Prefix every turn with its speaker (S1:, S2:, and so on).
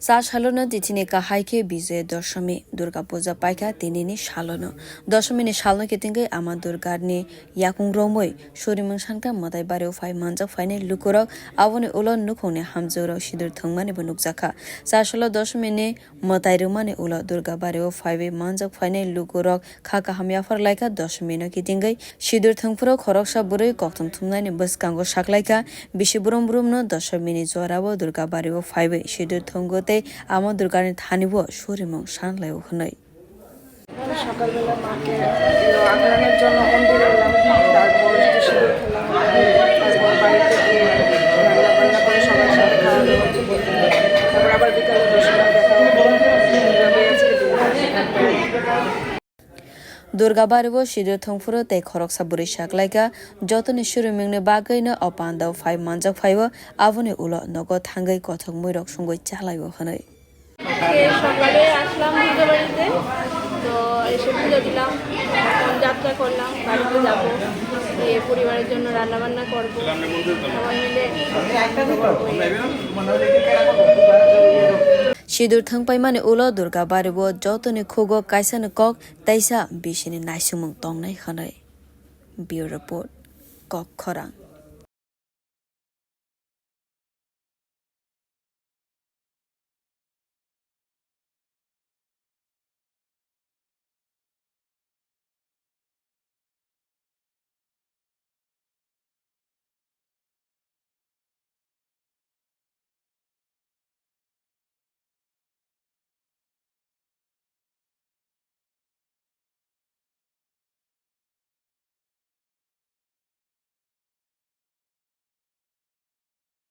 S1: সালনো তিথিনি কাহাইকে বিজয় দশমী দুর্গা পূজা পাইকা তিনিনি সালনো দশমিনি সালনো কেতিঙ্গে আমা দুর্গারনি ইয়াকুং রমৈ সরিমং সানকা মাদাই বারেও ফাই মানজাক ফাইনে লুকুরক আবনি উলো নুখংনি হামজোরাव সিদুর থংমানি বনুকজাখা সাসলো দশমিনি মাদাই রুমানি উলো দুর্গা বারেও ফাইবে মানজাক ফাইনে লুকুরক খাকা হামিয়াফার লাইকা দশমিনো কেতিঙ্গে সিদুর থংফুরো খরকসা বুরৈ কক্তম থুমনানি বসকাঙ্গো সাকলাইকা বিশি বুরম বুরমনো দশমিনি জরাবো দুর্গা বারেও ফাইবে সিদুর থংগতে আমা দুর্গারনি থানিব সরিমং সানলাইও হনৈ
S2: সকালবেলা মাকে আগ্রহের জন্য মন্দিরে এলাম, তারপর সিঁদুর খেলাম, তারপর বাড়িতে গিয়ে রান্না করে সবার সাথে খাওয়া দাওয়া করবো, তারপর আবার বিকালে দর্শনে দেখা হবো।
S1: দুর্গা বারেও সিদুর থংফুরো তে খরকসা বুরি সাকলাইকা যতনি সরিমংনি বাগৈনো অপান্দাও ফাই মানজাক ফাইও আবনি উলো নগদ থাঙ্গৈ কথক মৈরক সঙ্গই চালাইও হনৈ
S3: সকালে আসলাম পুজো বাড়িতে, তো এসে পুজো দিলাম, যাত্রা করলাম, বাড়িতে যাবো, গিয়ে পরিবারের জন্য রান্নাবান্না করবো, সবাই মিলে।
S1: সিদুর থংপাই মানে উলো দুর্গা বারেও যতনি খুগো কাইসানো কক তাইসা বিশিনি নাইসুমং তংনাই হনৈ। ব্যুরো রিপোর্ট কক খরাং।